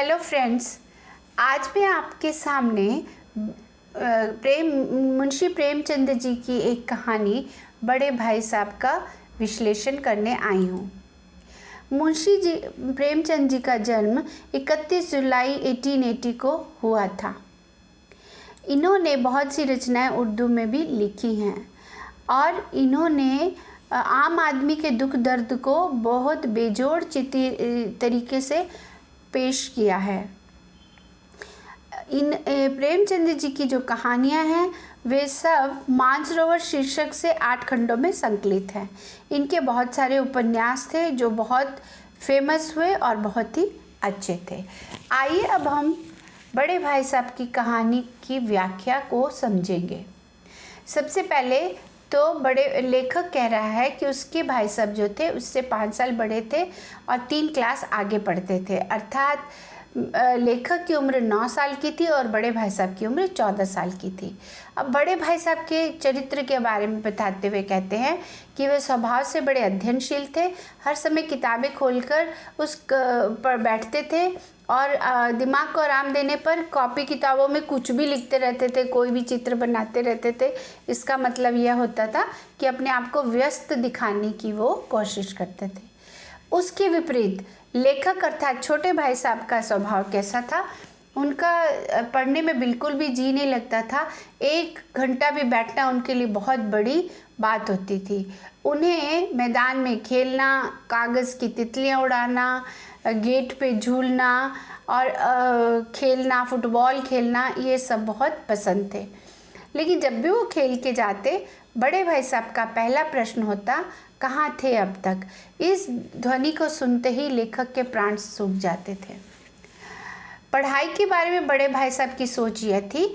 Hello friends, आज मैं आपके सामने मुंशी प्रेमचंद जी की एक कहानी बड़े भाई साहब का विश्लेषण करने आई हूँ। मुंशी जी प्रेमचंद जी का जन्म 31 जुलाई 1880 को हुआ था। इन्होंने बहुत सी रचनाएं उर्दू में भी लिखी हैं और इन्होंने आम आदमी के दुख दर्द को बहुत बेजोड़ तरीके से पेश किया है। इन प्रेमचंद जी की जो कहानियां हैं वे सब मानसरोवर शीर्षक से 8 खंडों में संकलित हैं। इनके बहुत सारे उपन्यास थे जो बहुत फेमस हुए और बहुत ही अच्छे थे। आइए अब हम बड़े भाई साहब की कहानी की व्याख्या को समझेंगे। सबसे पहले तो बड़े लेखक कह रहा है कि उसके भाई साहब जो थे उससे 5 साल बड़े थे और 3 क्लास आगे पढ़ते थे, अर्थात लेखक की उम्र 9 साल की थी और बड़े भाई साहब की उम्र 14 साल की थी। अब बड़े भाई साहब के चरित्र के बारे में बताते हुए कहते हैं कि वे स्वभाव से बड़े अध्ययनशील थे, हर समय किताबें खोलकर उस पर बैठते थे और दिमाग को आराम देने पर कॉपी किताबों में कुछ भी लिखते रहते थे, कोई भी चित्र बनाते रहते थे। इसका मतलब यह होता था कि अपने आप को व्यस्त दिखाने की वो कोशिश करते थे। उसके विपरीत लेखक अर्थात छोटे भाई साहब का स्वभाव कैसा था? उनका पढ़ने में बिल्कुल भी जी नहीं लगता था। 1 घंटा भी बैठना उनके लिए बहुत बड़ी बात होती थी। उन्हें मैदान में खेलना, कागज़ की तितलियां उड़ाना, गेट पे झूलना और खेलना, फुटबॉल खेलना, ये सब बहुत पसंद थे। लेकिन जब भी वो खेल के जाते, बड़े भाई साहब का पहला प्रश्न होता, कहाँ थे अब तक? इस ध्वनि को सुनते ही लेखक के प्राण सूख जाते थे। पढ़ाई के बारे में बड़े भाई साहब की सोच यह थी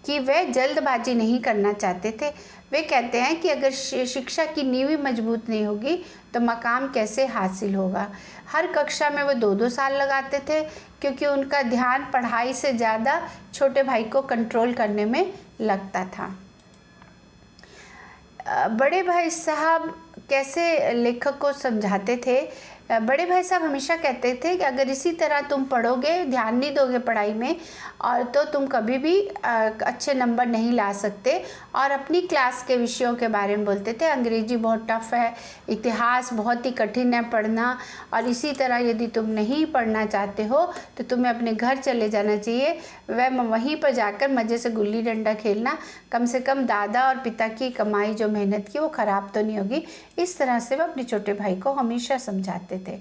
कि वे जल्दबाजी नहीं करना चाहते थे। वे कहते हैं कि अगर शिक्षा की नींव ही मजबूत नहीं होगी तो मकाम कैसे हासिल होगा। हर कक्षा में वो 2-2 साल लगाते थे क्योंकि उनका ध्यान पढ़ाई से ज़्यादा छोटे भाई को कंट्रोल करने में लगता था। बड़े भाई साहब कैसे लेखक को समझाते थे? बड़े भाई साहब हमेशा कहते थे कि अगर इसी तरह तुम पढ़ोगे, ध्यान नहीं दोगे पढ़ाई में, और तो तुम कभी भी अच्छे नंबर नहीं ला सकते। और अपनी क्लास के विषयों के बारे में बोलते थे, अंग्रेजी बहुत टफ है, इतिहास बहुत ही कठिन है पढ़ना, और इसी तरह यदि तुम नहीं पढ़ना चाहते हो तो तुम्हें अपने घर चले जाना चाहिए। वह वहीं पर जाकर मज़े से गुल्ली डंडा खेलना, कम से कम दादा और पिता की कमाई जो मेहनत की वो ख़राब तो नहीं होगी। इस तरह से वह अपने छोटे भाई को हमेशा समझाते थे।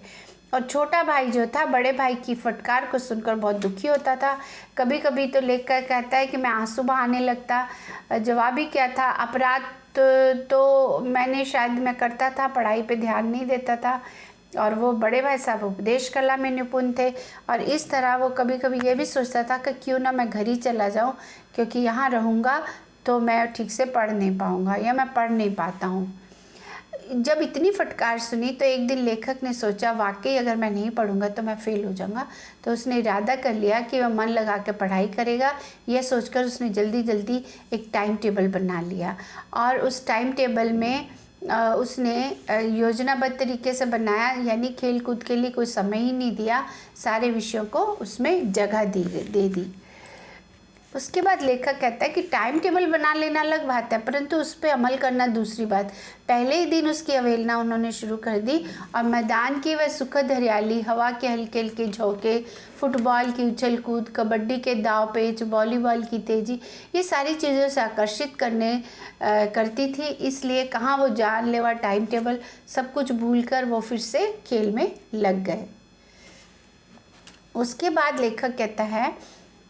और छोटा भाई जो था बड़े भाई की फटकार को सुनकर बहुत दुखी होता था। कभी कभी तो लेखक कहता है कि मैं आंसू बहाने लगता। जवाब ही क्या था, अपराध तो मैंने शायद मैं करता था, पढ़ाई पे ध्यान नहीं देता था। और वो बड़े भाई साहब उपदेश कला में निपुण थे और इस तरह वो कभी कभी ये भी सोचता था कि क्यों ना मैं घर ही चला जाऊं, क्योंकि यहाँ रहूँगा तो मैं ठीक से पढ़ नहीं पाऊँगा या मैं पढ़ नहीं पाता हूँ। जब इतनी फटकार सुनी तो एक दिन लेखक ने सोचा, वाकई अगर मैं नहीं पढ़ूंगा तो मैं फेल हो जाऊंगा। तो उसने इरादा कर लिया कि वह मन लगा के पढ़ाई करेगा। यह सोचकर उसने जल्दी जल्दी एक टाइम टेबल बना लिया और उस टाइम टेबल में उसने योजनाबद्ध तरीके से बनाया, यानी खेल कूद के लिए कोई समय ही नहीं दिया, सारे विषयों को उसमें जगह दे दी। उसके बाद लेखक कहता है कि टाइम टेबल बना लेना अलग बात है, परंतु उस पर अमल करना दूसरी बात। पहले ही दिन उसकी अवहेलना उन्होंने शुरू कर दी और मैदान की वह सुखद हरियाली, हवा के हल्के हल्के झोंके, फुटबॉल की उछल कूद, कबड्डी के दाव पेच, वॉलीबॉल की तेज़ी, ये सारी चीज़ों से आकर्षित करती थी। इसलिए कहाँ वो जानलेवा टाइम टेबल, सब कुछ भूलकर वो फिर से खेल में लग गए। उसके बाद लेखक कहता है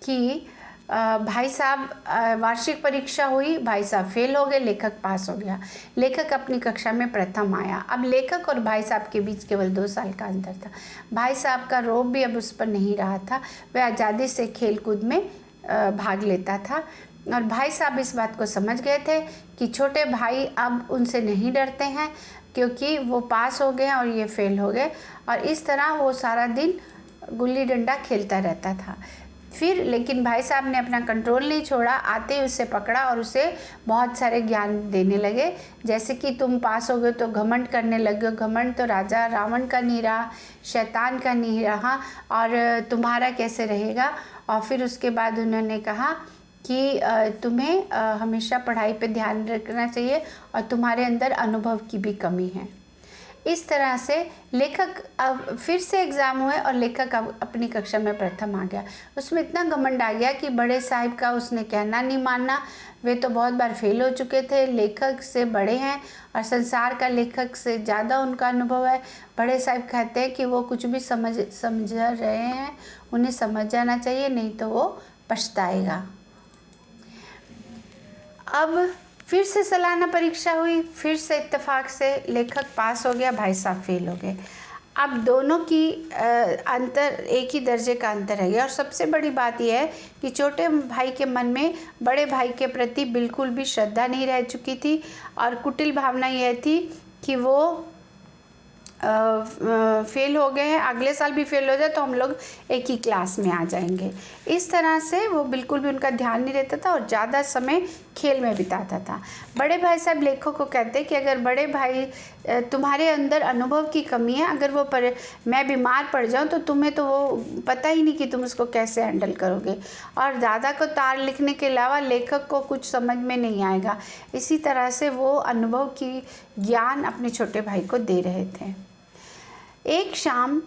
कि भाई साहब वार्षिक परीक्षा हुई, भाई साहब फेल हो गए, लेखक पास हो गया। लेखक अपनी कक्षा में प्रथम आया। अब लेखक और भाई साहब के बीच केवल 2 साल का अंतर था। भाई साहब का रोब भी अब उस पर नहीं रहा था, वह आज़ादी से खेल कूद में भाग लेता था और भाई साहब इस बात को समझ गए थे कि छोटे भाई अब उनसे नहीं डरते हैं क्योंकि वो पास हो गए और ये फेल हो गए। और इस तरह वो सारा दिन गुल्ली डंडा खेलता रहता था। फिर लेकिन भाई साहब ने अपना कंट्रोल नहीं छोड़ा, आते ही उसे पकड़ा और उसे बहुत सारे ज्ञान देने लगे, जैसे कि तुम पास हो गए तो घमंड करने लगे, घमंड तो राजा रावण का नहीं रहा, शैतान का नहीं रहा, और तुम्हारा कैसे रहेगा। और फिर उसके बाद उन्होंने कहा कि तुम्हें हमेशा पढ़ाई पे ध्यान रखना चाहिए और तुम्हारे अंदर अनुभव की भी कमी है। इस तरह से लेखक अब फिर से एग्ज़ाम हुए और लेखक अब अपनी कक्षा में प्रथम आ गया। उसमें इतना घमंड आ गया कि बड़े साहिब का उसने कहना नहीं मानना। वे तो बहुत बार फेल हो चुके थे, लेखक से बड़े हैं और संसार का लेखक से ज़्यादा उनका अनुभव है। बड़े साहिब कहते हैं कि वो कुछ भी समझ रहे हैं, उन्हें समझ जाना चाहिए, नहीं तो वो पछताएगा। अब फिर से सालाना परीक्षा हुई, फिर से इत्तेफाक से लेखक पास हो गया, भाई साहब फेल हो गए। अब दोनों की अंतर एक ही दर्जे का अंतर है। और सबसे बड़ी बात यह है कि छोटे भाई के मन में बड़े भाई के प्रति बिल्कुल भी श्रद्धा नहीं रह चुकी थी और कुटिल भावना यह थी कि वो फेल हो गए हैं, अगले साल भी फेल हो जाए तो हम लोग एक ही क्लास में आ जाएंगे। इस तरह से वो बिल्कुल भी उनका ध्यान नहीं रहता था और ज़्यादा समय खेल में बिताता था। बड़े भाई साहब लेखक को कहते हैं कि अगर बड़े भाई तुम्हारे अंदर अनुभव की कमी है, अगर वो मैं बीमार पड़ जाऊं तो तुम्हें तो वो पता ही नहीं कि तुम उसको कैसे हैंडल करोगे, और दादा को तार लिखने के अलावा लेखक को कुछ समझ में नहीं आएगा। इसी तरह से वो अनुभव की ज्ञान अपने छोटे भाई को दे रहे थे। एक शाम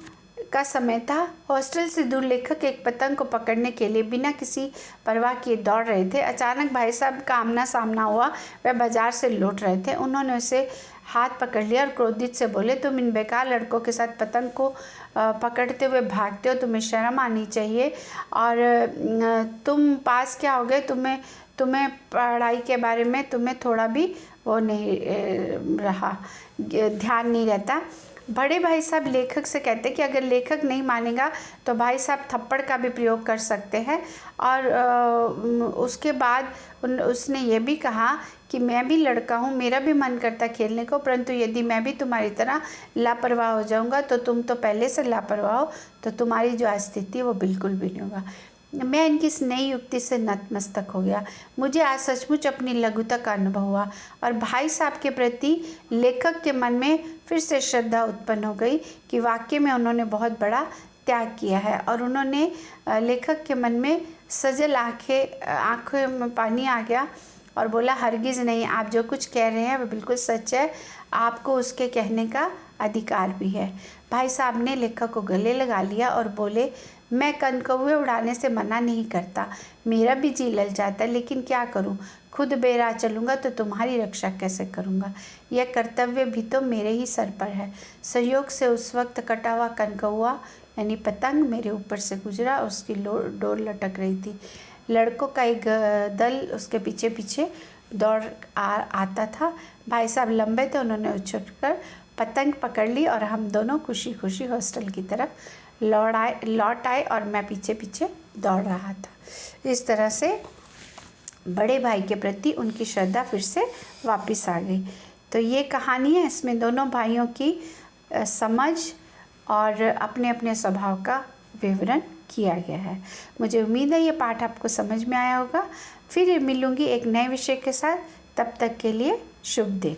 का समय था। हॉस्टल से दूर लेखक एक पतंग को पकड़ने के लिए बिना किसी परवाह किए दौड़ रहे थे। अचानक भाई साहब का आमना सामना हुआ। वह बाजार से लौट रहे थे। उन्होंने उसे हाथ पकड़ लिया और क्रोधित से बोले, तुम इन बेकार लड़कों के साथ पतंग को पकड़ते हुए भागते हो, तुम्हें शर्म आनी चाहिए। और तुम पास क्या हो गए, तुम्हें पढ़ाई के बारे में तुम्हें थोड़ा भी वो नहीं रहा, ध्यान नहीं रहता। बड़े भाई साहब लेखक से कहते कि अगर लेखक नहीं मानेगा तो भाई साहब थप्पड़ का भी प्रयोग कर सकते हैं। और उसके बाद उसने ये भी कहा कि मैं भी लड़का हूँ, मेरा भी मन करता खेलने को, परंतु यदि मैं भी तुम्हारी तरह लापरवाह हो जाऊँगा तो तुम तो पहले से लापरवाह हो, तो तुम्हारी जो स्थिति वो बिल्कुल भी नहीं होगा। मैं इनकी इस नई युक्ति से नतमस्तक हो गया। मुझे आज सचमुच अपनी लघुता का अनुभव हुआ और भाई साहब के प्रति लेखक के मन में फिर से श्रद्धा उत्पन्न हो गई कि वाकई में उन्होंने बहुत बड़ा त्याग किया है। और उन्होंने लेखक के मन में सजल आँखों में पानी आ गया और बोला, हरगिज़ नहीं, आप जो कुछ कह रहे हैं वो बिल्कुल सच है, आपको उसके कहने का अधिकार भी है। भाई साहब ने लेखक को गले लगा लिया और बोले, मैं कनकौवे उड़ाने से मना नहीं करता, मेरा भी जी लल जाता है, लेकिन क्या करूं, खुद बेराह चलूँगा तो तुम्हारी रक्षा कैसे करूँगा। यह कर्तव्य भी तो मेरे ही सर पर है। संयोग से उस वक्त कटा हुआ कनकौवा यानी पतंग मेरे ऊपर से गुजरा, उसकी डोर लटक रही थी। लड़कों का एक दल उसके पीछे पीछे दौड़ आता था। भाई साहब लंबे थे, उन्होंने उछलकर पतंग पकड़ ली और हम दोनों खुशी खुशी हॉस्टल की तरफ लौट आए और मैं पीछे पीछे दौड़ रहा था। इस तरह से बड़े भाई के प्रति उनकी श्रद्धा फिर से वापस आ गई। तो ये कहानी है, इसमें दोनों भाइयों की समझ और अपने अपने स्वभाव का विवरण किया गया है। मुझे उम्मीद है ये पाठ आपको समझ में आया होगा। फिर मिलूँगी एक नए विषय के साथ, तब तक के लिए शुभ दिन।